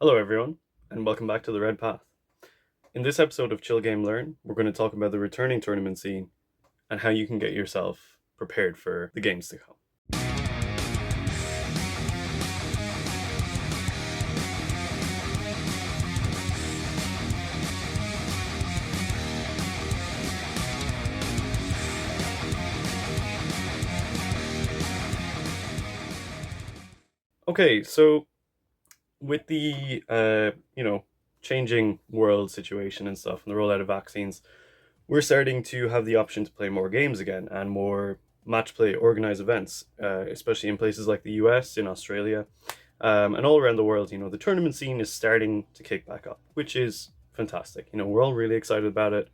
Hello everyone, and welcome back to the Red Path. In this episode of Chill Game Learn, we're going to talk about the returning tournament scene and how you can get yourself prepared for the games to come. Okay, so with the changing world situation and stuff and the rollout of vaccines, we're starting to have the option to play more games again and more match play organized events, especially in places like the US, in Australia, and all around the world. The tournament scene is starting to kick back up, which is fantastic. We're all really excited about it.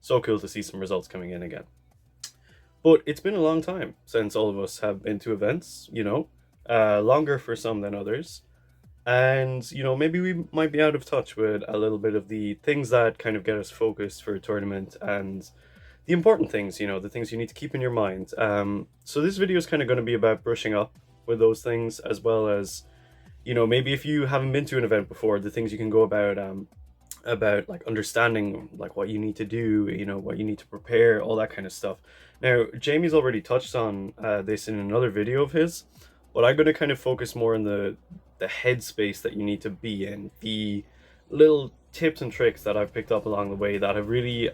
So cool to see some results coming in again. But it's been a long time since all of us have been to events, longer for some than others. And, maybe we might be out of touch with a little bit of the things that kind of get us focused for a tournament and the important things, the things you need to keep in your mind. So this video is kind of going to be about brushing up with those things, as well as, maybe if you haven't been to an event before, the things you can go about like understanding like what you need to do, what you need to prepare, all that kind of stuff. Now, Jamie's already touched on this in another video of his, but I'm going to kind of focus more on the headspace that you need to be in, the little tips and tricks that I've picked up along the way that have really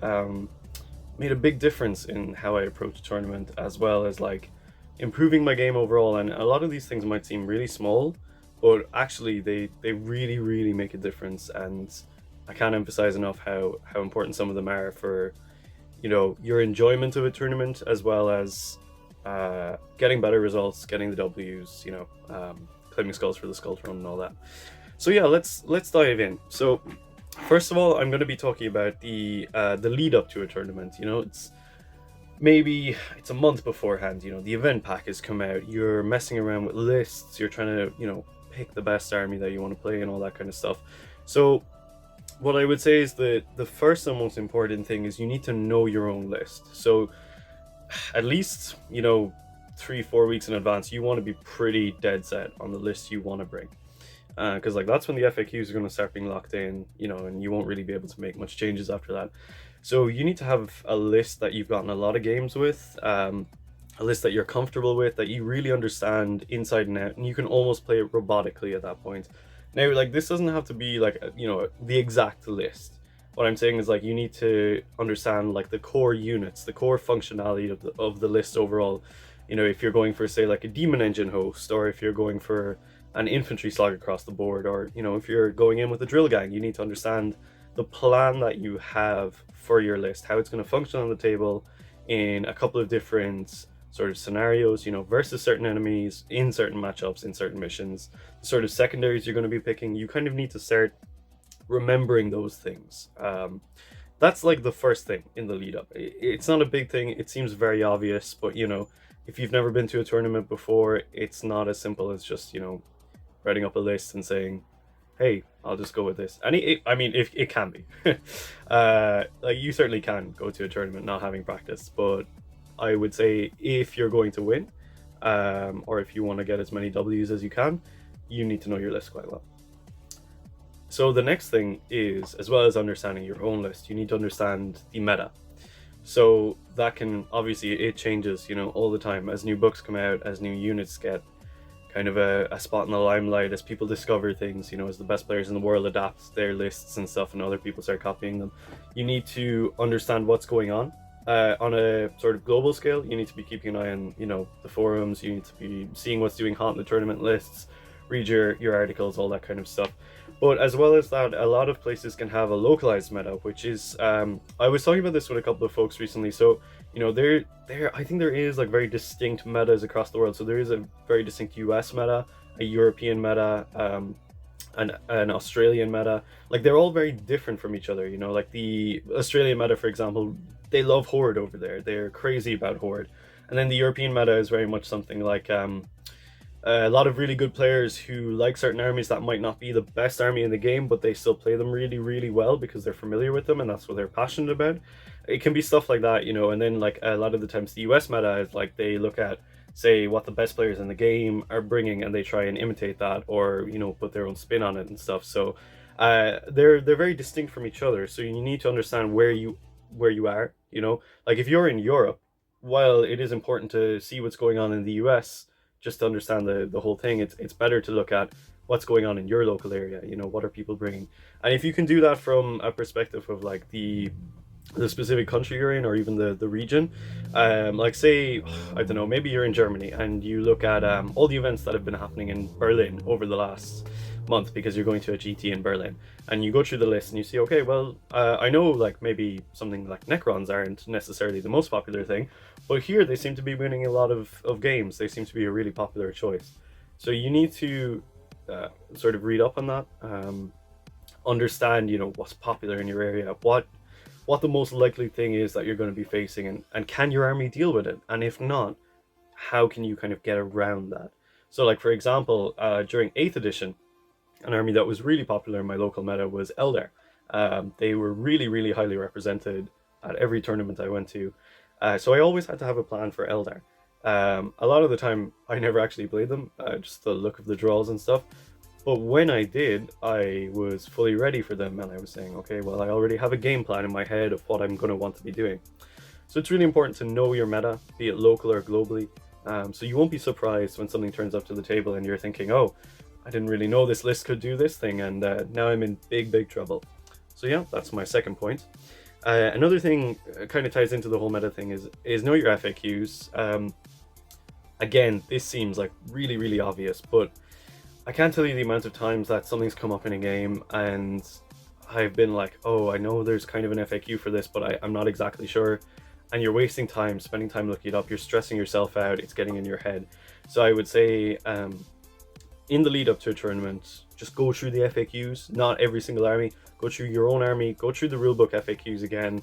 made a big difference in how I approach a tournament, as well as like improving my game overall. And a lot of these things might seem really small, but actually they really really make a difference, and I can't emphasize enough how important some of them are for your enjoyment of a tournament, as well as getting better results, getting the W's, claiming skulls for the skull throne and all that. So yeah, let's dive in. So first of all, I'm going to be talking about the lead up to a tournament. It's a month beforehand. The event pack has come out. You're messing around with lists. You're trying to pick the best army that you want to play and all that kind of stuff. So what I would say is that the first and most important thing is you need to know your own list. So at least 3-4 weeks in advance, you want to be pretty dead set on the list you want to bring, because that's when the FAQs are going to start being locked in, and you won't really be able to make much changes after that. So you need to have a list that you've gotten a lot of games with, a list that you're comfortable with, that you really understand inside and out, and you can almost play it robotically at that point. Now, this doesn't have to be the exact list. What I'm saying is you need to understand the core units, the core functionality of the list overall. If you're going for, say, a demon engine host, or if you're going for an infantry slog across the board, or if you're going in with a drill gang, you need to understand the plan that you have for your list, how it's going to function on the table in a couple of different sort of scenarios, versus certain enemies, in certain matchups, in certain missions, the sort of secondaries you're going to be picking. You kind of need to start remembering those things. That's the first thing in the lead up. It's not a big thing. It seems very obvious, but if you've never been to a tournament before, it's not as simple as just writing up a list and saying, hey, I'll just go with this. And if it can be, you certainly can go to a tournament not having practice, but I would say if you're going to win, or if you want to get as many W's as you can, you need to know your list quite well. So the next thing is, as well as understanding your own list, you need to understand the meta. So that can, obviously, it changes, all the time as new books come out, as new units get kind of a spot in the limelight, as people discover things, as the best players in the world adapt their lists and stuff and other people start copying them. You need to understand what's going on a sort of global scale. You need to be keeping an eye on, the forums. You need to be seeing what's doing hot in the tournament lists, read your articles, all that kind of stuff. But as well as that, a lot of places can have a localized meta, which is, I was talking about this with a couple of folks recently. So, I think there is very distinct metas across the world. So there is a very distinct US meta, a European meta, an Australian meta. They're all very different from each other. The Australian meta, for example, they love Horde over there. They're crazy about Horde. And then the European meta is very much something like, a lot of really good players who like certain armies that might not be the best army in the game, but they still play them really, really well because they're familiar with them and that's what they're passionate about. It can be stuff like that, and then a lot of the times the US meta is they look at say what the best players in the game are bringing, and they try and imitate that, or put their own spin on it and stuff. So they're very distinct from each other. So you need to understand where you are. Like if you're in Europe, while it is important to see what's going on in the US, just to understand the whole thing, it's better to look at what's going on in your local area. What are people bringing? And if you can do that from a perspective of like the specific country you're in, or even the region, like say, I don't know, maybe you're in Germany and you look at all the events that have been happening in Berlin over the last month, because you're going to a GT in Berlin, and you go through the list and you see, okay, well, I know like maybe something like Necrons aren't necessarily the most popular thing, but here they seem to be winning a lot of games. They seem to be a really popular choice. So you need to sort of read up on that, understand what's popular in your area, what the most likely thing is that you're going to be facing, and can your army deal with it, and if not, how can you kind of get around that. So like for example, during 8th edition, an army that was really popular in my local meta was Eldar. They were really, really highly represented at every tournament I went to. So I always had to have a plan for Eldar. A lot of the time, I never actually played them, just the look of the draws and stuff. But when I did, I was fully ready for them, and I was saying, okay, well, I already have a game plan in my head of what I'm going to want to be doing. So it's really important to know your meta, be it local or globally. So you won't be surprised when something turns up to the table and you're thinking, oh, I didn't really know this list could do this thing, and now I'm in big, big trouble. So yeah, that's my second point. Another thing kind of ties into the whole meta thing is know your FAQs. Again, this seems like really, really obvious, but I can't tell you the amount of times that something's come up in a game and I've been like, oh, I know there's kind of an FAQ for this, but I'm not exactly sure. And you're wasting time, spending time looking it up, you're stressing yourself out, it's getting in your head. So I would say, in the lead up to a tournament, just go through the FAQs, not every single army, go through your own army, go through the rulebook FAQs again,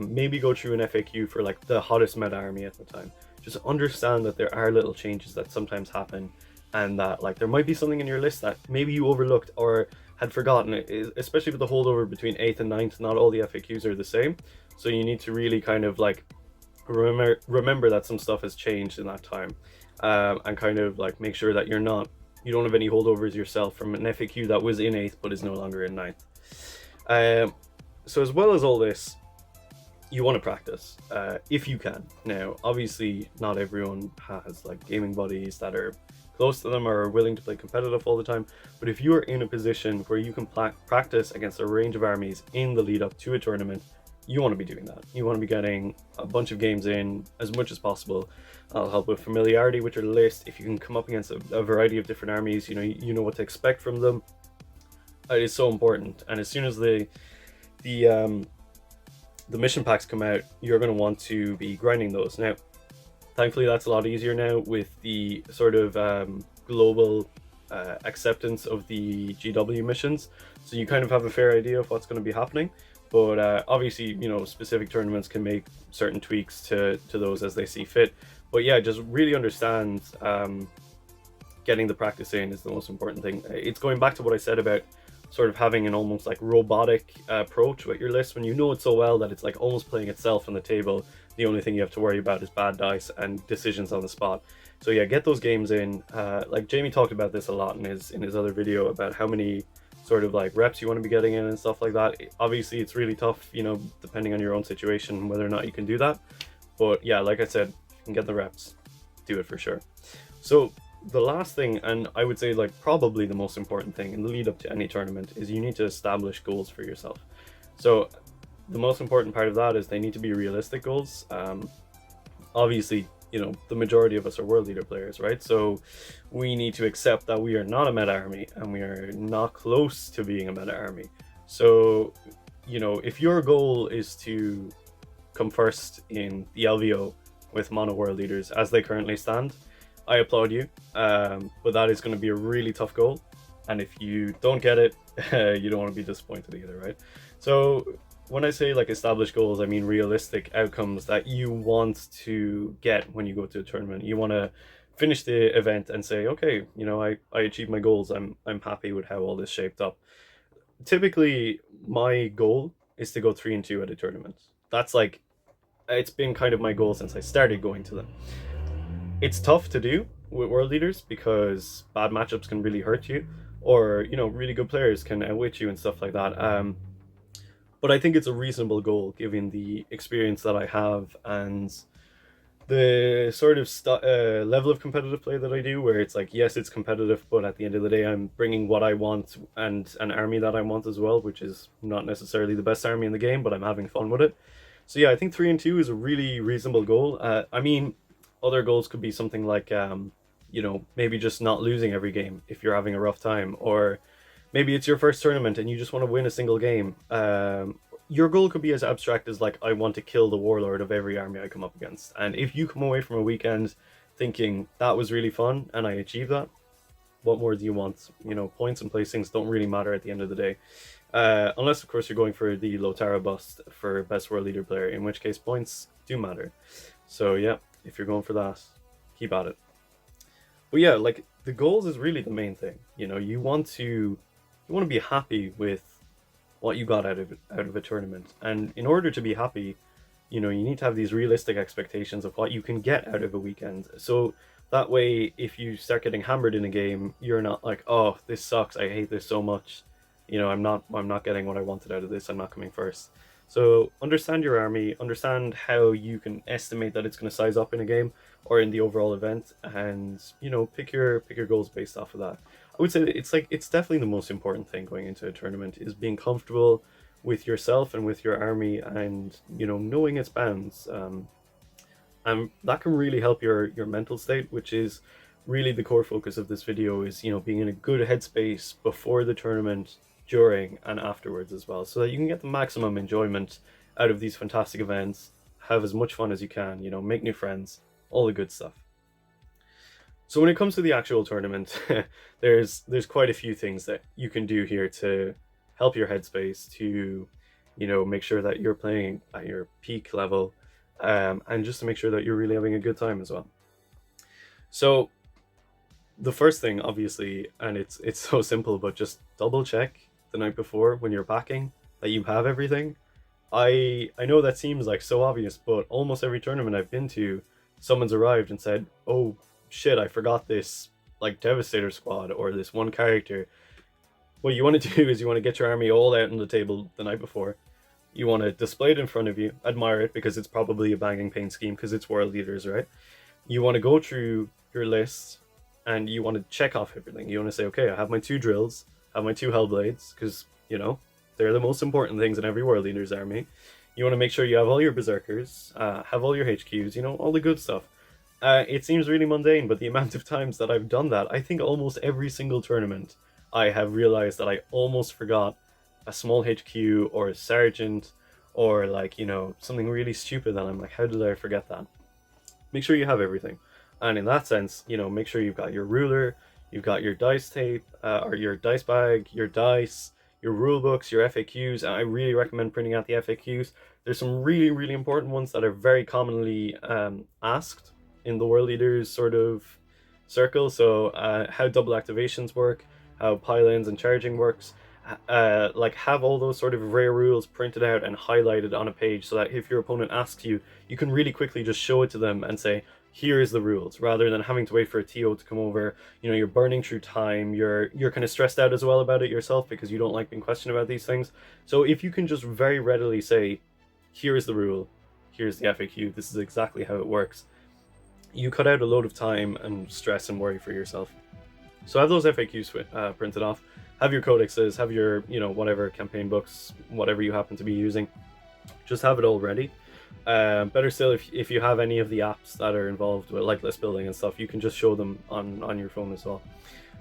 maybe go through an FAQ for like the hottest meta army at the time. Just understand that there are little changes that sometimes happen, and that like there might be something in your list that maybe you overlooked or had forgotten, especially with the holdover between 8th and 9th. Not all the FAQs are the same, so you need to really kind of like remember that some stuff has changed in that time, and kind of like make sure that you don't have any holdovers yourself from an FAQ that was in 8th but is no longer in 9th. So as well as all this, you want to practice if you can. Now obviously not everyone has like gaming buddies that are close to them or are willing to play competitive all the time, but if you are in a position where you can practice against a range of armies in the lead up to a tournament, you want to be doing that. You want to be getting a bunch of games in as much as possible. That'll help with familiarity with your list. If you can come up against a variety of different armies, you know what to expect from them. It is so important. And as soon as the mission packs come out, you're going to want to be grinding those. Now thankfully, that's a lot easier now with the sort of global acceptance of the GW missions. So you kind of have a fair idea of what's going to be happening. But obviously, specific tournaments can make certain tweaks to those as they see fit. But yeah, just really understand getting the practice in is the most important thing. It's going back to what I said about sort of having an almost like robotic approach with your list when you know it so well that it's like almost playing itself on the table. The only thing you have to worry about is bad dice and decisions on the spot. So yeah, get those games in. Like Jamie talked about this a lot in his other video about how many sort of like reps you want to be getting in and stuff like that. Obviously it's really tough, depending on your own situation, whether or not you can do that. But yeah, like I said, if you can get the reps, do it for sure. So the last thing, and I would say like probably the most important thing in the lead up to any tournament, is you need to establish goals for yourself. So the most important part of that is they need to be realistic goals. Obviously, the majority of us are world leader players, right? So we need to accept that we are not a meta army and we are not close to being a meta army. So, if your goal is to come first in the LVO with mono world leaders as they currently stand, I applaud you. But that is going to be a really tough goal. And if you don't get it, you don't want to be disappointed either, right? So when I say like established goals, I mean realistic outcomes that you want to get when you go to a tournament. You want to finish the event and say, okay, I achieved my goals. I'm happy with how all this shaped up. Typically, my goal is to go 3-2 at a tournament. That's like, it's been kind of my goal since I started going to them. It's tough to do with world leaders because bad matchups can really hurt you, or really good players can outwit you and stuff like that. But I think it's a reasonable goal given the experience that I have and the sort of level of competitive play that I do, where it's like, yes, it's competitive, but at the end of the day, I'm bringing what I want and an army that I want as well, which is not necessarily the best army in the game, but I'm having fun with it. So yeah, I think 3-2 is a really reasonable goal. I mean, other goals could be something like, maybe just not losing every game if you're having a rough time, or maybe it's your first tournament and you just want to win a single game. Your goal could be as abstract as like, I want to kill the warlord of every army I come up against. And if you come away from a weekend thinking that was really fun and I achieved that, what more do you want? Points and placings don't really matter at the end of the day. Unless, of course, you're going for the Lotara bust for best world leader player, in which case points do matter. So yeah, if you're going for that, keep at it. But yeah, like the goals is really the main thing. You want to be happy with what you got out of a tournament, and in order to be happy, you need to have these realistic expectations of what you can get out of a weekend. So that way, if you start getting hammered in a game, you're not like, oh, this sucks, I hate this so much. I'm not getting what I wanted out of this. I'm not coming first. So understand your army, understand how you can estimate that it's going to size up in a game or in the overall event, and pick your goals based off of that. I would say that it's definitely the most important thing going into a tournament is being comfortable with yourself and with your army, and knowing its bounds. And that can really help your mental state, which is really the core focus of this video. Is being in a good headspace before the tournament, during, and afterwards as well, so that you can get the maximum enjoyment out of these fantastic events, have as much fun as you can, make new friends, all the good stuff. So when it comes to the actual tournament, there's quite a few things that you can do here to help your headspace, to make sure that you're playing at your peak level, and just to make sure that you're really having a good time as well. So the first thing, obviously, and it's so simple, but just double check the night before when you're packing that you have everything. I know that seems like so obvious, but almost every tournament I've been to, someone's arrived and said, oh shit, I forgot this like Devastator squad or this one character. What you want to do is you want to get your army all out on the table the night before. You want to display it in front of you, admire it because it's probably a banging paint scheme because it's world leaders, right? You want to go through your list and you want to check off everything. You want to say, okay, I have my 2 drills, I have my 2 Hellblades, because, they're the most important things in every world leader's army. You want to make sure you have all your Berserkers, have all your HQs, all the good stuff. It seems really mundane, but the amount of times that I've done that, I think almost every single tournament, I have realized that I almost forgot a small HQ or a sergeant or something really stupid that I'm like, how did I forget that? Make sure you have everything. And in that sense, make sure you've got your ruler, you've got your dice tape, or your dice bag, your dice, your rule books, your FAQs. And I really recommend printing out the FAQs. There's some really, really important ones that are very commonly asked in the world leaders sort of circle. So how double activations work, how pylons and charging works. Have all those sort of rare rules printed out and highlighted on a page, so that if your opponent asks you, you can really quickly just show it to them and say, here's the rules, rather than having to wait for a TO to come over. You're burning through time, you're kind of stressed out as well about it yourself because you don't like being questioned about these things. So if you can just very readily say, here's the rule, here's the FAQ, this is exactly how it works, you cut out a load of time and stress and worry for yourself. So have those FAQs printed off, have your codexes, have your whatever campaign books, whatever you happen to be using, just have it all ready. Better still, if you have any of the apps that are involved with like list building and stuff, you can just show them on your phone as well.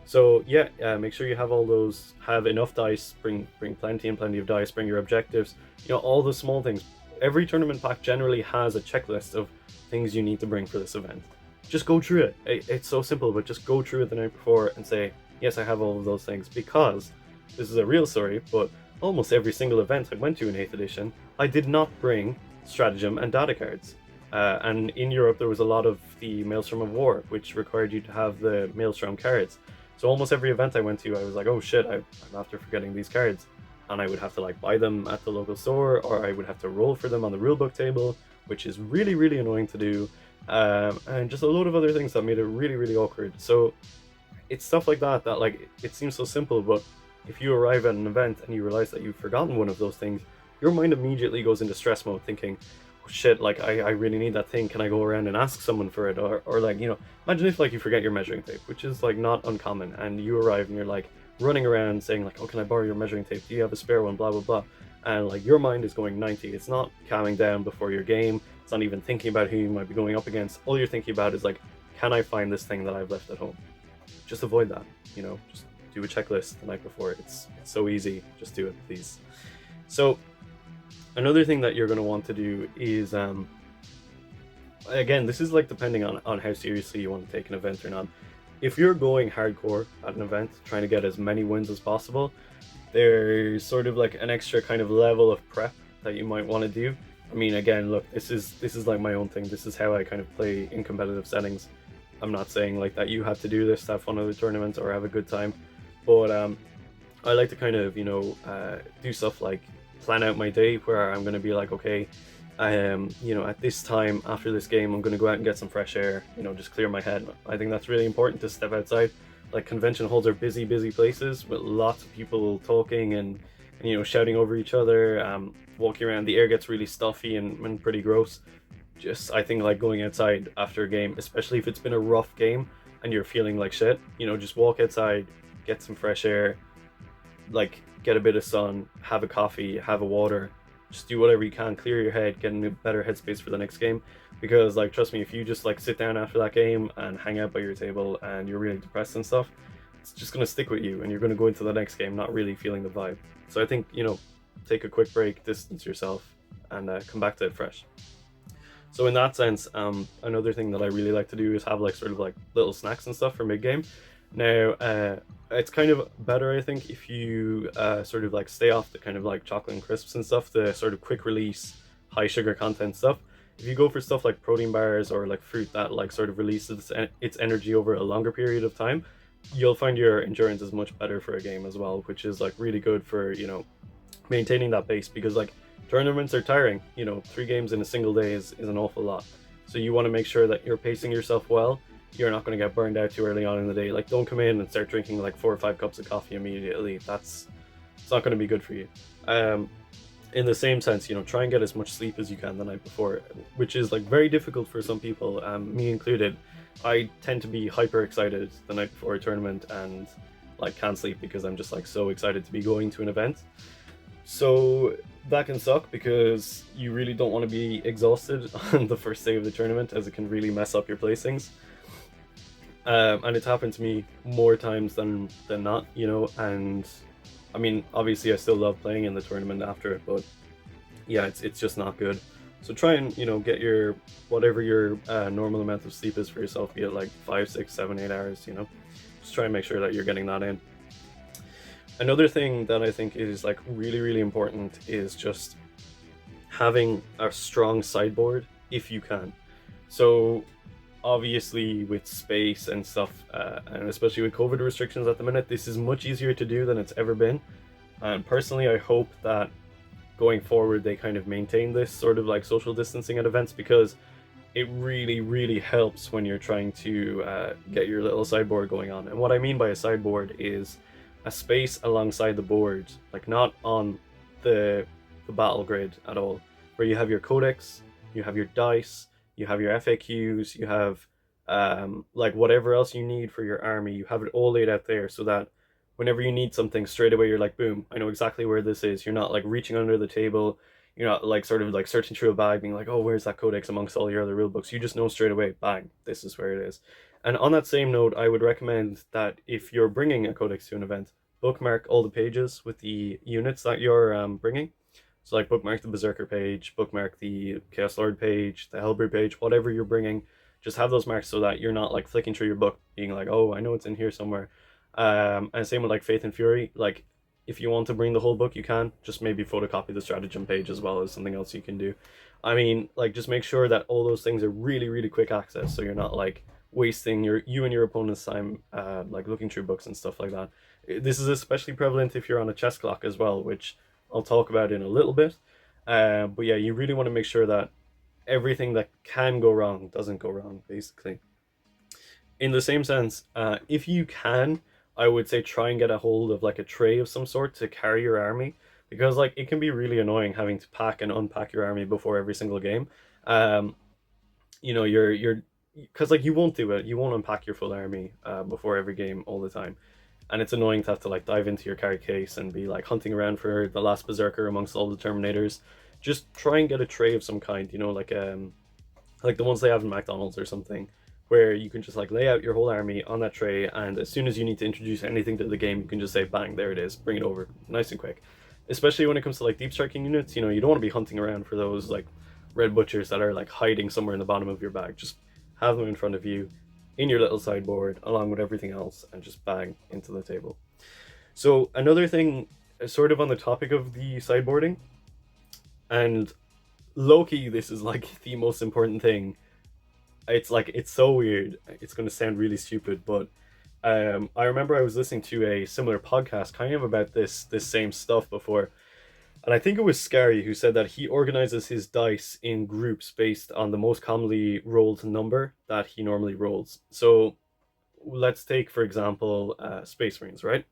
So yeah, make sure you have all those, have enough dice, bring plenty of dice, bring your objectives, all the small things. Every tournament pack generally has a checklist of things you need to bring for this event. Just go through it. It's so simple, but just go through it the night before and say, yes, I have all of those things, because this is a real story, but almost every single event I went to in 8th edition, I did not bring stratagem and data cards. And in Europe, there was a lot of the Maelstrom of War, which required you to have the Maelstrom cards. So almost every event I went to, I was like, oh shit, I'm after forgetting these cards. And I would have to buy them at the local store, or I would have to roll for them on the rulebook table, which is really, really annoying to do. and just a load of other things that made it really, really awkward. So it's stuff like that that like it seems so simple, but if you arrive at an event and you realize that you've forgotten one of those things, your mind immediately goes into stress mode, thinking, "Oh shit! Like I really need that thing. Can I go around and ask someone for it?" Or like imagine if like you forget your measuring tape, which is like not uncommon, and you arrive and you're like running around saying like, "Oh, can I borrow your measuring tape? Do you have a spare one?" Blah blah blah, and like your mind is going 90. It's not calming down before your game. It's not even thinking about who you might be going up against. All you're thinking about is like, can I find this thing that I've left at home? Just avoid that. Just do a checklist the night before. It's so easy. Just do it, please. So another thing that you're going to want to do is again, this is like depending on how seriously you want to take an event or not. If you're going hardcore at an event, trying to get as many wins as possible, there's sort of like an extra kind of level of prep that you might want to do. I mean, again, look, this is like my own thing. This is how I kind of play in competitive settings. I'm not saying like that you have to do this to have fun at the tournament or have a good time, but I like to kind of do stuff like plan out my day where I'm going to be like, okay, at this time after this game, I'm going to go out and get some fresh air, just clear my head. I think that's really important to step outside. Like convention halls are busy, busy places with lots of people talking and shouting over each other. Walking around, the air gets really stuffy and pretty gross. Just I think like going outside after a game, especially if it's been a rough game and you're feeling like shit, just walk outside, get some fresh air, like get a bit of sun, have a coffee, have a water, just do whatever you can, clear your head, get in a better headspace for the next game. Because like trust me, if you just like sit down after that game and hang out by your table and you're really depressed and stuff, it's just gonna stick with you and you're gonna go into the next game not really feeling the vibe. So I think, take a quick break, distance yourself, and come back to it fresh. So in that sense, another thing that I really like to do is have like sort of like little snacks and stuff for mid game. Now, it's kind of better, I think, if you sort of like stay off the kind of like chocolate and crisps and stuff, the sort of quick release, high sugar content stuff. If you go for stuff like protein bars or like fruit that like sort of releases its energy over a longer period of time, you'll find your endurance is much better for a game as well, which is like really good for maintaining that base, because like tournaments are tiring. 3 games in a single day is an awful lot. So you want to make sure that you're pacing yourself well. You're not going to get burned out too early on in the day. Like, don't come in and start drinking like 4 or 5 cups of coffee immediately. It's not going to be good for you. In the same sense, try and get as much sleep as you can the night before, which is like very difficult for some people, me included. I tend to be hyper excited the night before a tournament and like can't sleep because I'm just like so excited to be going to an event. So that can suck because you really don't want to be exhausted on the first day of the tournament, as it can really mess up your placings. And it's happened to me more times than not, and I mean, obviously I still love playing in the tournament after it, but yeah, it's just not good. So try and get your whatever your normal amount of sleep is for yourself, be it like 5, 6, 7, 8 hours. Just try and make sure that you're getting that in. Another thing that I think is like really, really important is just having a strong sideboard if you can. So obviously with space and stuff, and especially with COVID restrictions at the minute, this is much easier to do than it's ever been. And personally, I hope that going forward they kind of maintain this sort of like social distancing at events, because it really, really helps when you're trying to get your little sideboard going on. And what I mean by a sideboard is a space alongside the board, like not on the battle grid at all, where you have your codex, you have your dice, you have your FAQs, you have like whatever else you need for your army. You have it all laid out there so that whenever you need something straight away, you're like, boom, I know exactly where this is. You're not like reaching under the table. You're not like sort of like searching through a bag being like, oh, where's that codex amongst all your other rule books? You just know straight away, bang, this is where it is. And on that same note, I would recommend that if you're bringing a codex to an event, bookmark all the pages with the units that you're bringing. So like bookmark the Berserker page, bookmark the Chaos Lord page, the Hellbrew page, whatever you're bringing. Just have those marks so that you're not like flicking through your book being like, oh, I know it's in here somewhere. And same with like Faith and Fury. Like if you want to bring the whole book, you can. Just maybe photocopy the stratagem page as well as something else you can do. I mean, like just make sure that all those things are really, really quick access, so you're not like wasting you and your opponent's time like looking through books and stuff like that. This is especially prevalent if you're on a chess clock as well, which I'll talk about in a little bit. But yeah, you really want to make sure that everything that can go wrong doesn't go wrong, basically. In the same sense, if you can, I would say try and get a hold of like a tray of some sort to carry your army, because like it can be really annoying having to pack and unpack your army before every single game. Um, you're because like you won't do it, you won't unpack your full army before every game all the time, and it's annoying to have to like dive into your carry case and be like hunting around for the last berserker amongst all the terminators. Just try and get a tray of some kind, like the ones they have in McDonald's or something, where you can just like lay out your whole army on that tray, and as soon as you need to introduce anything to the game, you can just say bang, there it is, bring it over, nice and quick. Especially when it comes to like deep striking units, you don't want to be hunting around for those like red butchers that are like hiding somewhere in the bottom of your bag. Just have them in front of you in your little sideboard along with everything else, and just bang into the table. So another thing, sort of on the topic of the sideboarding, and low-key this is like the most important thing. It's like it's so weird, it's going to sound really stupid, but I remember I was listening to a similar podcast kind of about this same stuff before, and I think it was Scary who said that he organizes his dice in groups based on the most commonly rolled number that he normally rolls. So let's take, for example, Space Marines, right?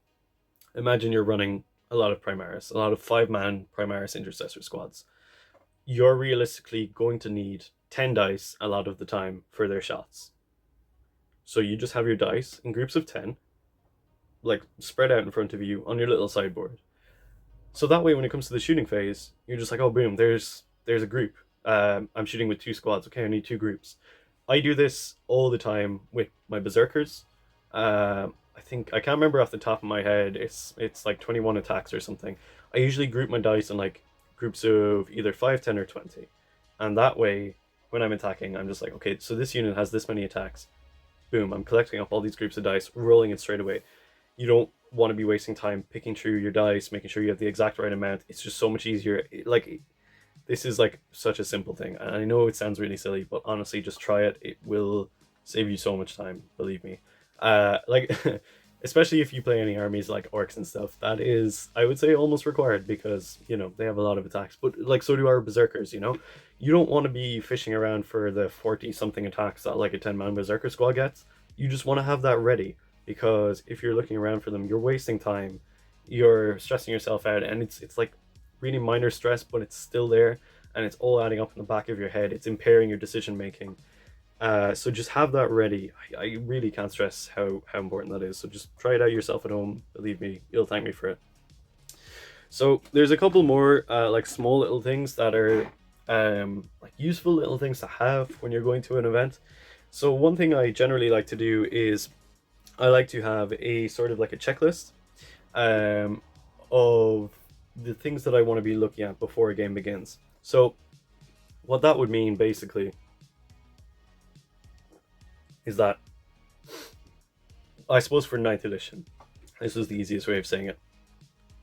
Imagine you're running a lot of Primaris, a lot of 5-man Primaris Intercessor squads. You're realistically going to need 10 dice a lot of the time for their shots. So you just have your dice in groups of 10, like spread out in front of you on your little sideboard. So that way, when it comes to the shooting phase, you're just like, oh, boom, there's a group. I'm shooting with 2 squads. Okay, I need 2 groups. I do this all the time with my berserkers. I think I can't remember off the top of my head. It's like 21 attacks or something. I usually group my dice in like groups of either 5, 10, or 20, and that way, when I'm attacking, I'm just like, okay, so this unit has this many attacks. Boom, I'm collecting up all these groups of dice, rolling it straight away. You don't want to be wasting time picking through your dice, making sure you have the exact right amount. It's just so much easier. Like, this is like such a simple thing, and I know it sounds really silly, but honestly, just try it. It will save you so much time, believe me. Like especially if you play any armies like orcs and stuff, that is, I would say, almost required, because they have a lot of attacks, but like so do our berserkers. You don't want to be fishing around for the 40 something attacks that like a 10-man berserker squad gets. You just want to have that ready, because if you're looking around for them, you're wasting time, you're stressing yourself out, and it's like really minor stress, but it's still there, and it's all adding up in the back of your head. It's impairing your decision making. So just have that ready. I really can't stress how important that is. So just try it out yourself at home. Believe me, you'll thank me for it. So there's a couple more like small little things that are like useful little things to have when you're going to an event. So one thing I generally like to do is I like to have a sort of like a checklist of the things that I want to be looking at before a game begins. So what that would mean basically is that, I suppose for 9th edition, this is the easiest way of saying it.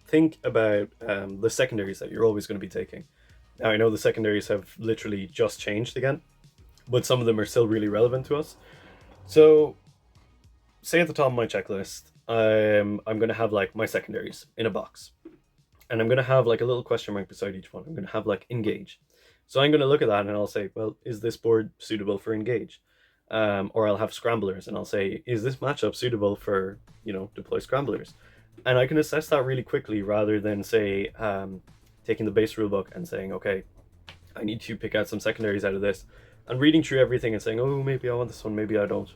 Think about the secondaries that you're always going to be taking. Now, I know the secondaries have literally just changed again, but some of them are still really relevant to us. So, say at the top of my checklist, I'm going to have like my secondaries in a box. And I'm going to have like a little question mark beside each one. I'm going to have like engage. So I'm going to look at that and I'll say, well, is this board suitable for engage? Or I'll have scramblers and I'll say, is this matchup suitable for, deploy scramblers? And I can assess that really quickly, rather than say, taking the base rulebook and saying, okay, I need to pick out some secondaries out of this, and reading through everything and saying, oh, maybe I want this one, maybe I don't.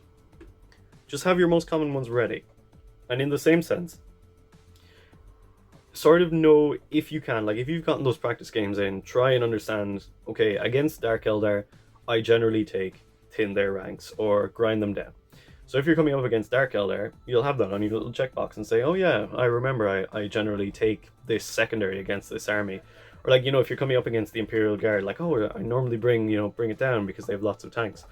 Just have your most common ones ready. And in the same sense, sort of know, if you can, like if you've gotten those practice games in, try and understand, okay, against Dark Eldar, I generally take thin their ranks or grind them down. So if you're coming up against Dark Eldar, you'll have that on your little checkbox and say, oh yeah, I remember I generally take this secondary against this army. Or like, if you're coming up against the Imperial Guard, like, oh, I normally bring it down because they have lots of tanks.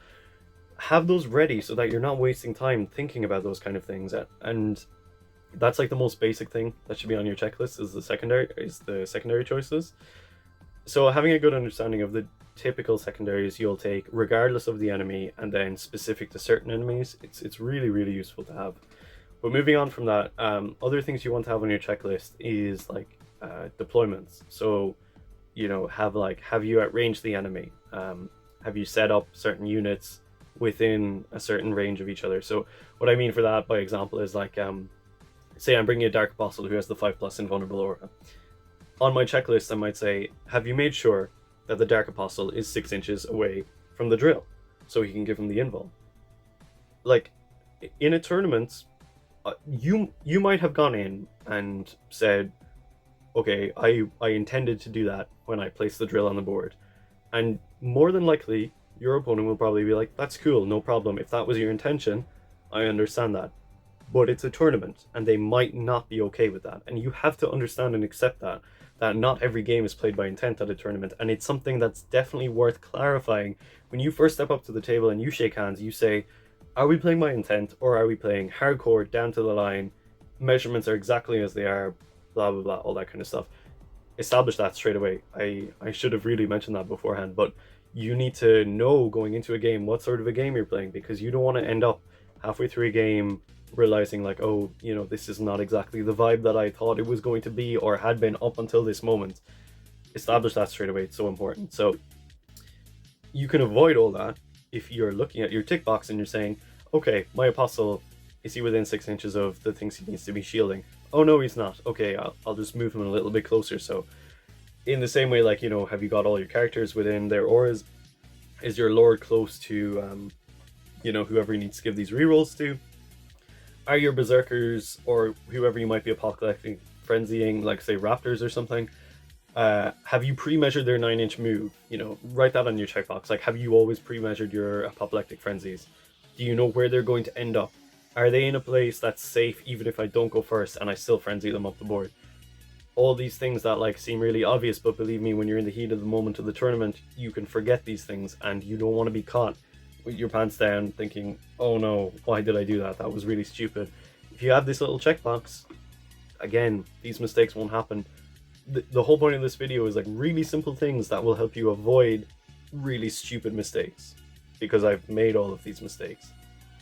Have those ready so that you're not wasting time thinking about those kind of things. And that's like the most basic thing that should be on your checklist, is the secondary choices. So having a good understanding of the typical secondaries you'll take regardless of the enemy, and then specific to certain enemies, it's really, really useful to have. But moving on from that, other things you want to have on your checklist is like deployments. So have you outrange the enemy, Have you set up certain units within a certain range of each other? So what I mean for that, by example, is like, say I'm bringing a Dark Apostle who has the 5+ invulnerable aura. On my checklist, I might say, have you made sure that the Dark Apostle is 6 inches away from the drill, so he can give him the invul? Like, in a tournament, you might have gone in and said, okay, I intended to do that when I placed the drill on the board. And more than likely, your opponent will probably be like, that's cool, no problem. If that was your intention, I understand that. But it's a tournament, and they might not be okay with that. And you have to understand and accept that not every game is played by intent at a tournament. And it's something that's definitely worth clarifying. When you first step up to the table and you shake hands, you say, are we playing by intent, or are we playing hardcore, down to the line, measurements are exactly as they are, blah, blah, blah, all that kind of stuff. Establish that straight away. I should have really mentioned that beforehand, but you need to know going into a game what sort of a game you're playing, because you don't want to end up halfway through a game realizing like, oh, this is not exactly the vibe that I thought it was going to be or had been up until this moment. Establish that straight away. It's so important. So you can avoid all that if you're looking at your tick box and you're saying, okay, my apostle, is he within 6 inches of the things he needs to be shielding? Oh no, he's not. Okay, I'll just move him a little bit closer. So in the same way, like, have you got all your characters within their auras? Is your lord close to whoever you need to give these rerolls to? Are your berserkers or whoever you might be apocalyptic frenzying, like say raptors or something, have you pre-measured their 9-inch move? Write that on your checkbox. Like, have you always pre-measured your apoplectic frenzies? Do you know where they're going to end up? Are they in a place that's safe even if I don't go first and I still frenzy them up the board? All these things that like seem really obvious, but believe me, when you're in the heat of the moment of the tournament, you can forget these things, and you don't want to be caught with your pants down thinking, oh no, why did I do that? That was really stupid. If you have this little checkbox, again, these mistakes won't happen. The whole point of this video is like really simple things that will help you avoid really stupid mistakes, because I've made all of these mistakes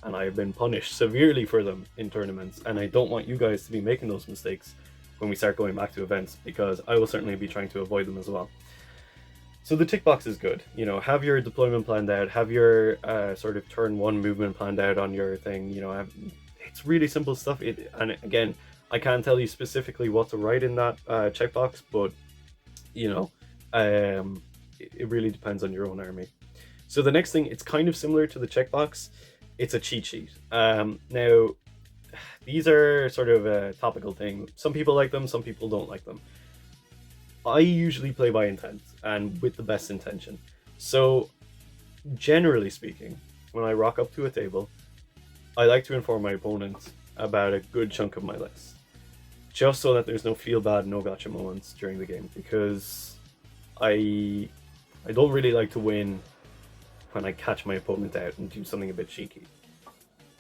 and I've been punished severely for them in tournaments, and I don't want you guys to be making those mistakes when we start going back to events, because I will certainly be trying to avoid them as well. So the tick box is good. Have your deployment planned out, have your sort of turn 1 movement planned out on your thing. It's really simple stuff. And again, I can't tell you specifically what to write in that checkbox, but it really depends on your own army. So the next thing, it's kind of similar to the checkbox. It's a cheat sheet. Now, these are sort of a topical thing. Some people like them, some people don't like them. I usually play by intent and with the best intention. So, generally speaking, when I rock up to a table, I like to inform my opponent about a good chunk of my list, just so that there's no feel bad, no gotcha moments during the game, because I don't really like to win when I catch my opponent out and do something a bit cheeky.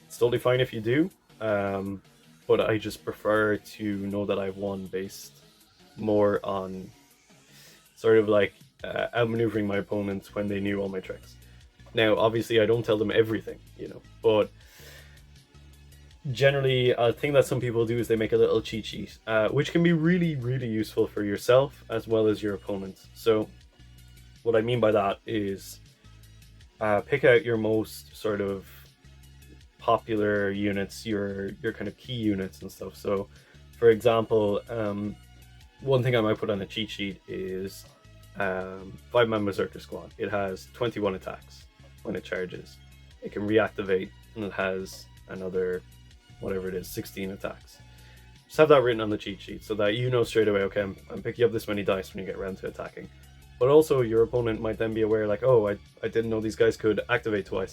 It's totally fine if you do, but I just prefer to know that I've won based more on sort of like outmaneuvering my opponents when they knew all my tricks. Now, obviously, I don't tell them everything, but generally, a thing that some people do is they make a little cheat sheet, which can be really, really useful for yourself as well as your opponent. So what I mean by that is pick out your most sort of popular units, your kind of key units and stuff. So, for example, one thing I might put on a cheat sheet is 5-man Berserker Squad. It has 21 attacks when it charges. It can reactivate, and it has another, whatever it is, 16 attacks. Just have that written on the cheat sheet so that you know straight away, okay, I'm picking up this many dice when you get around to attacking. But also, your opponent might then be aware, like, oh, I didn't know these guys could activate twice.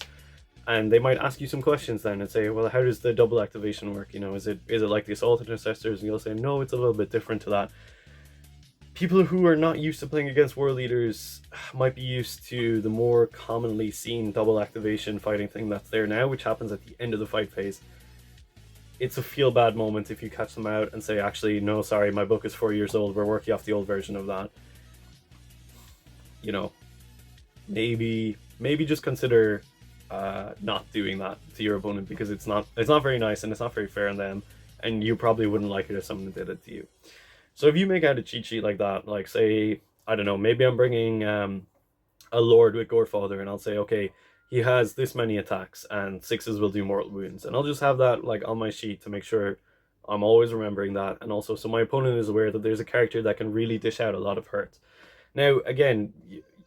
And they might ask you some questions then and say, well, how does the double activation work? Is it like the Assault Intercessors? And you'll say, no, it's a little bit different to that. People who are not used to playing against World Leaders might be used to the more commonly seen double activation fighting thing that's there now, which happens at the end of the fight phase. It's a feel bad moment if you catch them out and say, actually, no, sorry, my book is 4 years old, we're working off the old version of that. Maybe just consider not doing that to your opponent, because it's not very nice and it's not very fair on them, and you probably wouldn't like it if someone did it to you. So if you make out a cheat sheet like that, like say, I don't know, maybe I'm bringing a lord with Gorefather, and I'll say, okay, he has this many attacks, and sixes will do mortal wounds, and I'll just have that like on my sheet to make sure I'm always remembering that, and also so my opponent is aware that there's a character that can really dish out a lot of hurt. Now, again,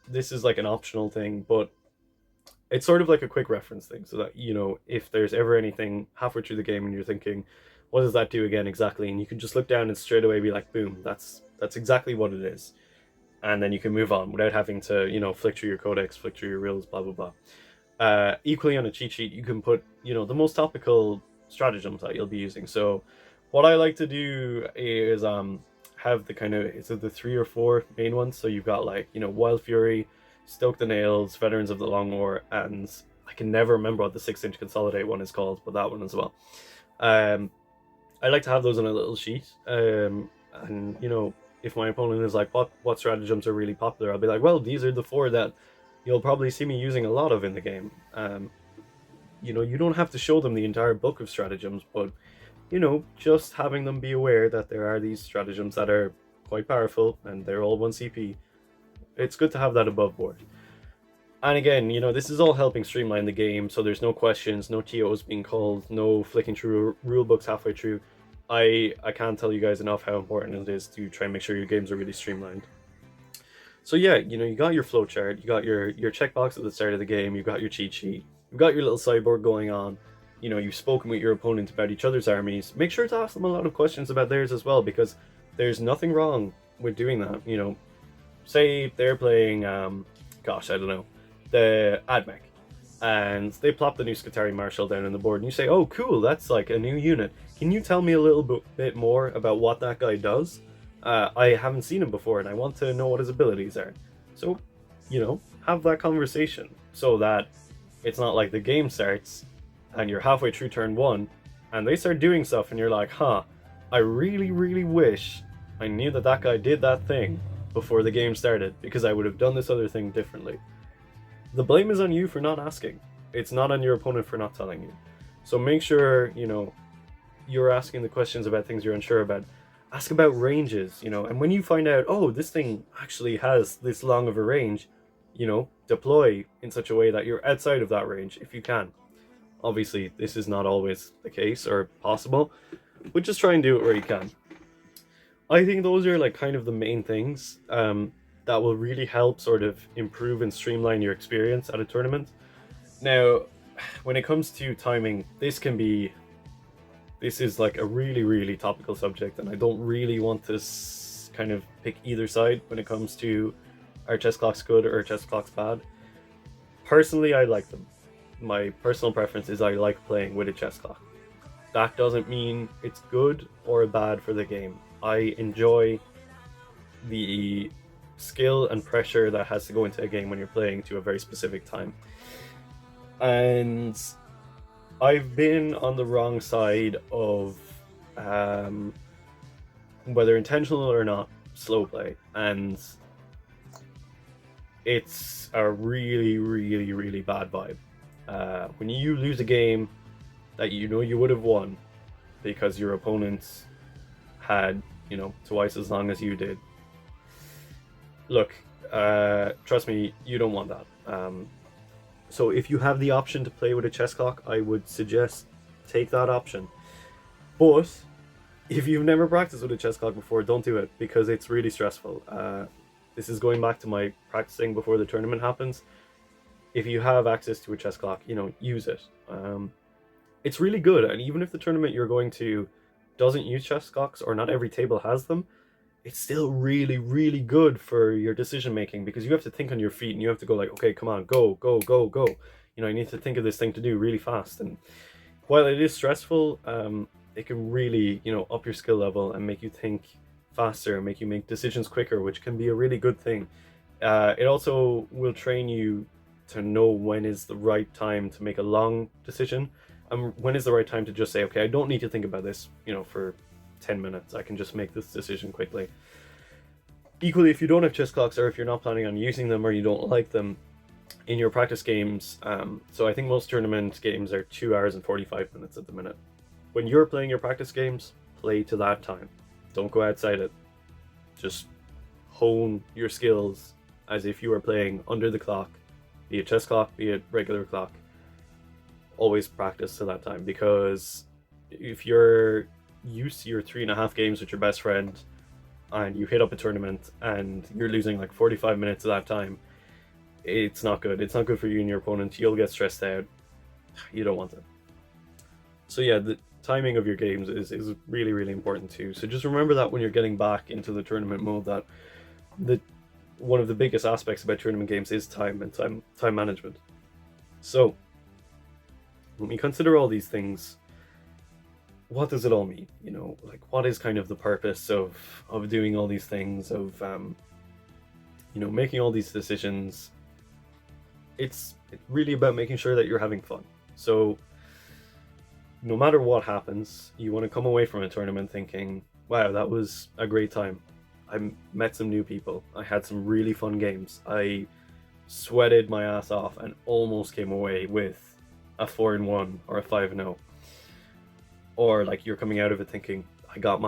this is like an optional thing, but it's sort of like a quick reference thing, so that if there's ever anything halfway through the game and you're thinking, what does that do again exactly, and you can just look down and straight away be like, boom, that's exactly what it is, and then you can move on without having to flick through your codex, flick through your rules, blah blah blah. Equally on a cheat sheet, you can put the most topical stratagems that you'll be using. So what I like to do is have the kind of, is it the 3 or 4 main ones? So you've got like Wild Fury, Stoke the Nails, Veterans of the Long War, and I can never remember what the 6-inch consolidate one is called, but that one as well. I like to have those on a little sheet, and if my opponent is like, what stratagems are really popular, I'll be like, well, these are the 4 that you'll probably see me using a lot of in the game. You don't have to show them the entire book of stratagems, but just having them be aware that there are these stratagems that are quite powerful and they're all 1 CP. It's good to have that above board. And again, this is all helping streamline the game, so there's no questions, no TOs being called, no flicking through rule books halfway through. I can't tell you guys enough how important it is to try and make sure your games are really streamlined. So yeah, you got your flowchart, you got your checkbox at the start of the game, you've got your cheat sheet, you've got your little sideboard going on, you've spoken with your opponent about each other's armies. Make sure to ask them a lot of questions about theirs as well, because there's nothing wrong with doing that. Say they're playing, gosh, I don't know, the Admech, and they plop the new Skitarii Marshal down on the board, and you say, oh cool, that's like a new unit. Can you tell me a little bit more about what that guy does? I haven't seen him before, and I want to know what his abilities are. So, have that conversation, so that it's not like the game starts, and you're halfway through turn 1, and they start doing stuff, and you're like, huh, I really, really wish I knew that guy did that thing before the game started, because I would have done this other thing differently. The blame is on you for not asking. It's not on your opponent for not telling you. So make sure, you're asking the questions about things you're unsure about. Ask about ranges, and when you find out, oh, this thing actually has this long of a range, deploy in such a way that you're outside of that range if you can. Obviously, this is not always the case or possible, but just try and do it where you can. I think those are like kind of the main things that will really help sort of improve and streamline your experience at a tournament. Now, when it comes to timing, this is like a really, really topical subject, and I don't really want to kind of pick either side when it comes to are chess clocks good or chess clocks bad. Personally, I like them. My personal preference is I like playing with a chess clock. That doesn't mean it's good or bad for the game. I enjoy the skill and pressure that has to go into a game when you're playing to a very specific time. And I've been on the wrong side of, whether intentional or not, slow play. And it's a really, really, really bad vibe. When you lose a game that you would have won because your opponents had, twice as long as you did. Look, trust me, you don't want that. So if you have the option to play with a chess clock, I would suggest take that option. But if you've never practiced with a chess clock before, don't do it, because it's really stressful. This is going back to my practicing before the tournament happens. If you have access to a chess clock, use it. It's really good, and even if the tournament you're going to doesn't use chess clocks, or not every table has them, it's still really, really good for your decision making, because you have to think on your feet and you have to go like, okay, come on, go, go, go, go. I need to think of this thing to do really fast. And while it is stressful, it can really, up your skill level and make you think faster, make you make decisions quicker, which can be a really good thing. It also will train you to know when is the right time to make a long decision, and when is the right time to just say, okay, I don't need to think about this, for 10 minutes. I can just make this decision quickly. Equally, if you don't have chess clocks, or if you're not planning on using them, or you don't like them in your practice games, so I think most tournament games are 2 hours and 45 minutes at the minute. When you're playing your practice games, play to that time. Don't go outside it. Just hone your skills as if you were playing under the clock, be it chess clock, be it regular clock. Always practice to that time, because if you're used to your 3.5 games with your best friend and you hit up a tournament and you're losing like 45 minutes of that time, it's not good. It's not good for you and your opponent. You'll get stressed out. You don't want it. So yeah, the timing of your games is really, really important too. So just remember that when you're getting back into the tournament mode, that the one of the biggest aspects about tournament games is time and time management. So when we consider all these things, what does it all mean? You know, like, what is kind of the purpose of doing all these things, of making all these decisions? It's really about making sure that you're having fun. So no matter what happens, you want to come away from a tournament thinking, wow, that was a great time. I met some new people. I had some really fun games. I sweated my ass off and almost came away with a 4-1 or a 5-0. Or like, you're coming out of it thinking, I got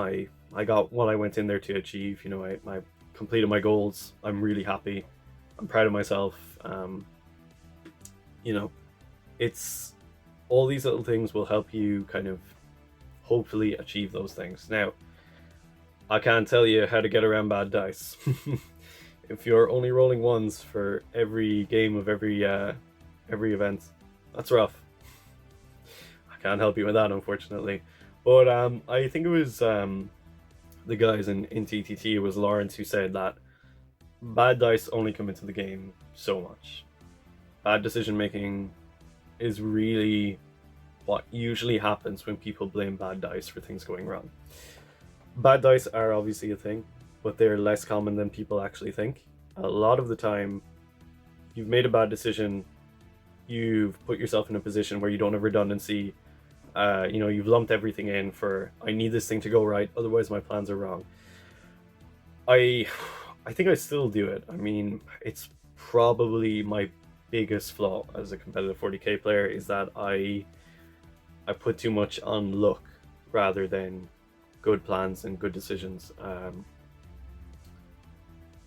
what I went in there to achieve. You know, I completed my goals. I'm really happy. I'm proud of myself. It's all these little things will help you kind of hopefully achieve those things. Now, I can't tell you how to get around bad dice. If you're only rolling ones for every game of every event, that's rough. I can't help you with that, unfortunately. But I think it was the guys in TTT, it was Lawrence, who said that bad dice only come into the game so much. Bad decision making is really what usually happens when people blame bad dice for things going wrong. Bad dice are obviously a thing, but they're less common than people actually think. A lot of the time, you've made a bad decision, you've put yourself in a position where you don't have redundancy. You've lumped everything in for, I need this thing to go right, otherwise my plans are wrong. I think I still do it. I mean, it's probably my biggest flaw as a competitive 40k player, is that I put too much on luck rather than good plans and good decisions.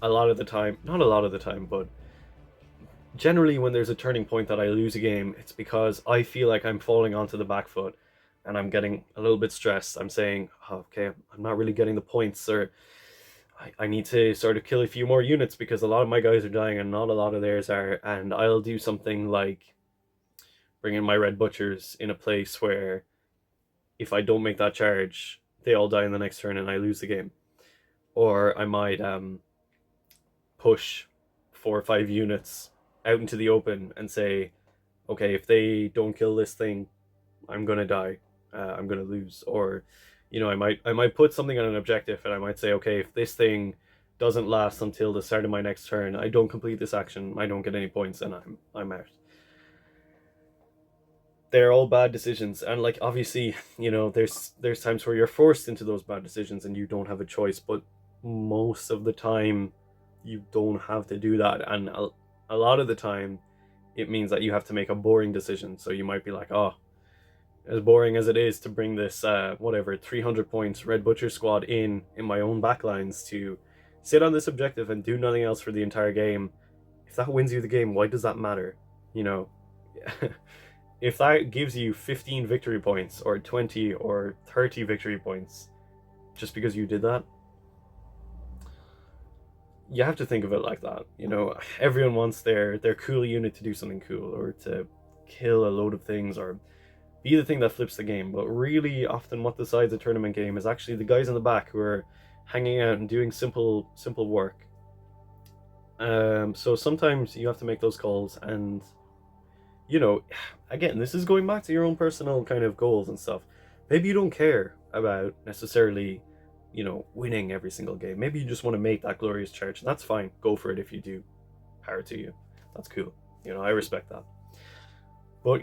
A lot of the time, not a lot of the time, but generally when there's a turning point that I lose a game, it's because I feel like I'm falling onto the back foot and I'm getting a little bit stressed. I'm saying, oh, okay, I'm not really getting the points, or I need to sort of kill a few more units because a lot of my guys are dying and not a lot of theirs are. And I'll do something like bring in my red butchers in a place where if I don't make that charge, they all die in the next turn and I lose the game. Or I might push 4 or 5 units out into the open and say, okay, if they don't kill this thing, I'm gonna die. I'm gonna lose. Or, I might put something on an objective and I might say, okay, if this thing doesn't last until the start of my next turn, I don't complete this action, I don't get any points, and I'm out. They're all bad decisions, and like, obviously, there's times where you're forced into those bad decisions and you don't have a choice, but most of the time you don't have to do that. And a lot of the time it means that you have to make a boring decision. So you might be like, oh, as boring as it is to bring this 300 points red butcher squad in my own backlines to sit on this objective and do nothing else for the entire game, if that wins you the game, why does that matter? If that gives you 15 victory points or 20 or 30 victory points just because you did that, you have to think of it like that. Everyone wants their cool unit to do something cool, or to kill a load of things, or be the thing that flips the game. But really often what decides a tournament game is actually the guys in the back who are hanging out and doing simple work. So sometimes you have to make those calls, and again, this is going back to your own personal kind of goals and stuff. Maybe you don't care about necessarily winning every single game. Maybe you just want to make that glorious charge, and that's fine. Go for it if you do. Power to you. That's cool. I respect that. But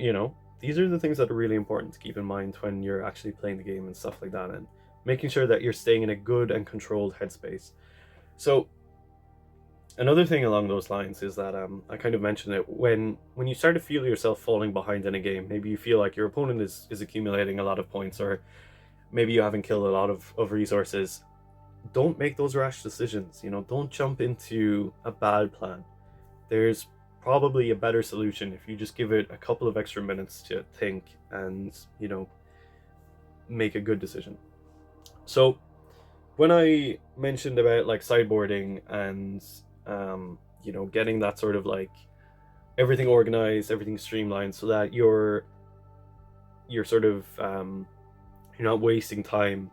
these are the things that are really important to keep in mind when you're actually playing the game and stuff like that, and making sure that you're staying in a good and controlled headspace. So another thing along those lines is that I kind of mentioned it, when you start to feel yourself falling behind in a game, maybe you feel like your opponent is accumulating a lot of points, or maybe you haven't killed a lot of resources, don't make those rash decisions. Don't jump into a bad plan. There's probably a better solution if you just give it a couple of extra minutes to think and make a good decision. So when I mentioned about like sideboarding and getting that sort of like everything organized, everything streamlined, so that you're sort of you're not wasting time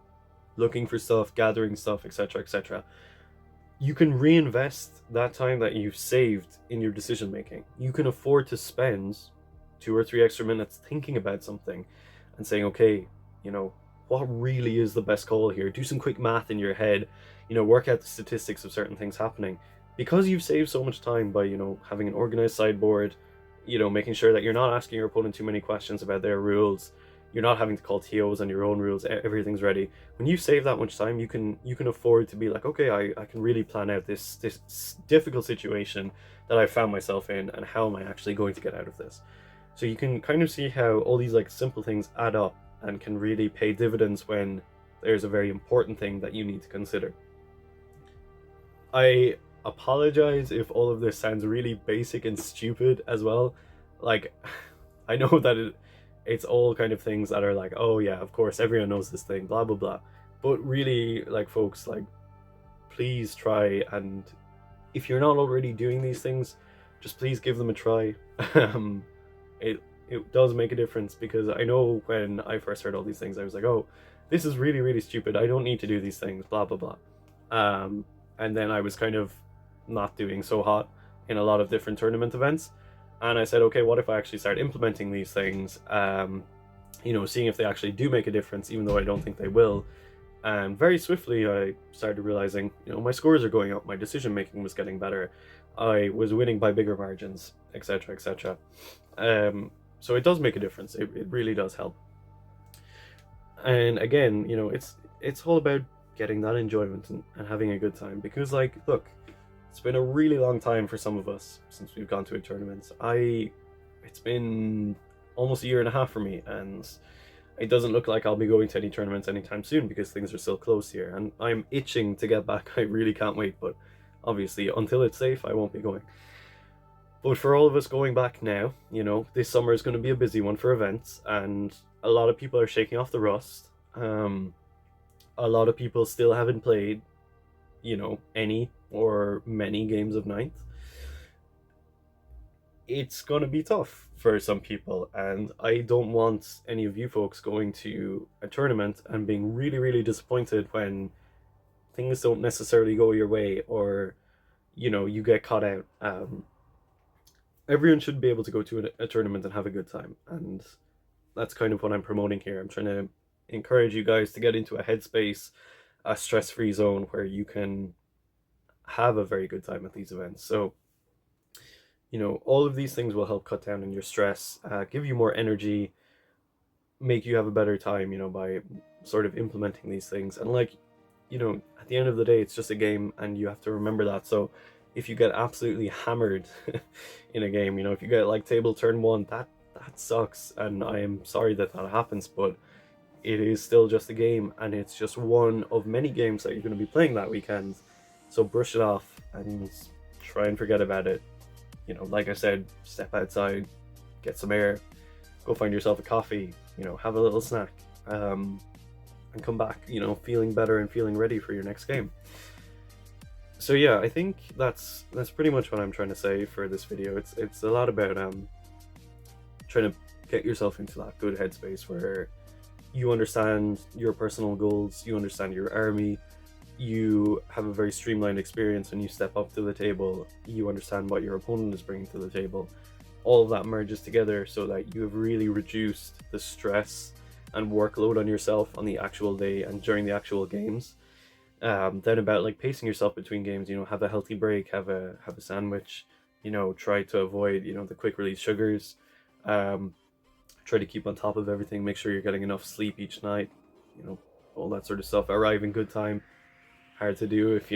looking for stuff, gathering stuff, etc., etc. You can reinvest that time that you've saved in your decision making. You can afford to spend 2 or 3 extra minutes thinking about something and saying, okay, what really is the best call here? Do some quick math in your head, work out the statistics of certain things happening. Because you've saved so much time by, having an organized sideboard, making sure that you're not asking your opponent too many questions about their rules, you're not having to call TOs on your own rules, everything's ready. When you save that much time, you can afford to be like, okay, I can really plan out this difficult situation that I found myself in, and how am I actually going to get out of this. So you can kind of see how all these like simple things add up and can really pay dividends when there's a very important thing that you need to consider. I apologize if all of this sounds really basic and stupid as well. Like, I know that it's all kind of things that are like, oh yeah, of course, everyone knows this thing, blah blah blah. But really, like, folks, like, please try, and if you're not already doing these things, just please give them a try. It does make a difference, because I know when I first heard all these things, I was like, oh, this is really, really stupid. I don't need to do these things, blah, blah, blah. And then I was kind of not doing so hot in a lot of different tournament events. And I said, okay, what if I actually start implementing these things, seeing if they actually do make a difference, even though I don't think they will. And very swiftly, I started realizing, my scores are going up, my decision making was getting better, I was winning by bigger margins, etc., etc. So it does make a difference. It really does help. And again, it's all about getting that enjoyment and having a good time. Because, like, look, it's been a really long time for some of us since we've gone to a tournament. It's been almost a year and a half for me, and it doesn't look like I'll be going to any tournaments anytime soon, because things are still closed here, and I'm itching to get back. I really can't wait, but obviously until it's safe, I won't be going. But for all of us going back now, this summer is going to be a busy one for events, and a lot of people are shaking off the rust. A lot of people still haven't played, any or many games of Ninth. It's going to be tough for some people, and I don't want any of you folks going to a tournament and being really, really disappointed when things don't necessarily go your way, or you get caught out. Everyone should be able to go to a tournament and have a good time, and that's kind of what I'm promoting here. I'm trying to encourage you guys to get into a headspace, a stress-free zone where you can have a very good time at these events. So all of these things will help cut down on your stress, give you more energy, make you have a better time, by sort of implementing these things. And like, at the end of the day, it's just a game, and you have to remember that. So if you get absolutely hammered in a game, if you get like table turn 1, that sucks, and I am sorry that happens, but it is still just a game, and it's just one of many games that you're going to be playing that weekend. So brush it off and try and forget about it. Like I said, step outside, get some air, go find yourself a coffee, have a little snack, and come back, feeling better and feeling ready for your next game. So yeah, I think that's pretty much what I'm trying to say for this video. It's a lot about trying to get yourself into that good headspace where you understand your personal goals, you understand your army, you have a very streamlined experience when you step up to the table, you understand what your opponent is bringing to the table. All of that merges together so that you have really reduced the stress and workload on yourself on the actual day and during the actual games. Then about like pacing yourself between games, have a healthy break, have a sandwich, try to avoid, the quick release sugars, try to keep on top of everything, make sure you're getting enough sleep each night, all that sort of stuff. Arrive in good time. Hard to do if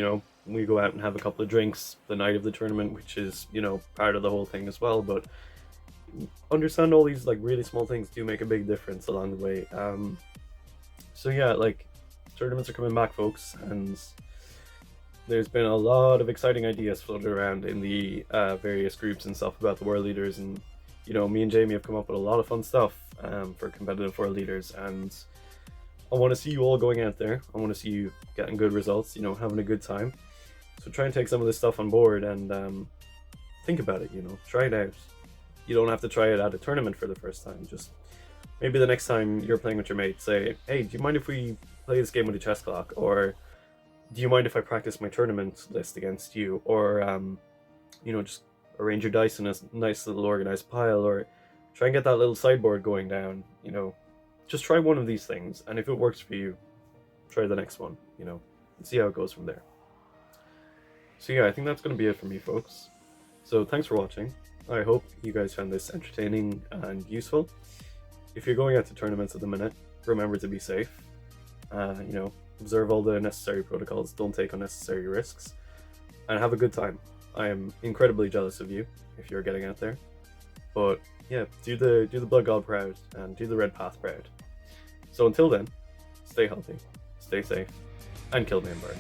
we go out and have a couple of drinks the night of the tournament, which is part of the whole thing as well. But understand all these like really small things do make a big difference along the way. So yeah, like, tournaments are coming back, folks, and there's been a lot of exciting ideas floated around in the various groups and stuff about the world leaders, and me and Jamie have come up with a lot of fun stuff for competitive world leaders, and I want to see you all going out there. I want to see you getting good results, having a good time. So try and take some of this stuff on board and think about it, try it out. You don't have to try it at a tournament for the first time. Just maybe the next time you're playing with your mate, say, hey, do you mind if we play this game with a chess clock? Or do you mind if I practice my tournament list against you? Or, just arrange your dice in a nice little organized pile, or try and get that little sideboard going down, Just try one of these things, and if it works for you, try the next one, and see how it goes from there. So yeah, I think that's going to be it for me, folks. So thanks for watching. I hope you guys found this entertaining and useful. If you're going out to tournaments at the minute, remember to be safe. Observe all the necessary protocols, don't take unnecessary risks, and have a good time. I am incredibly jealous of you if you're getting out there. But yeah, do the Blood God proud and do the Red Path proud. So until then, stay healthy, stay safe, and kill me and burn.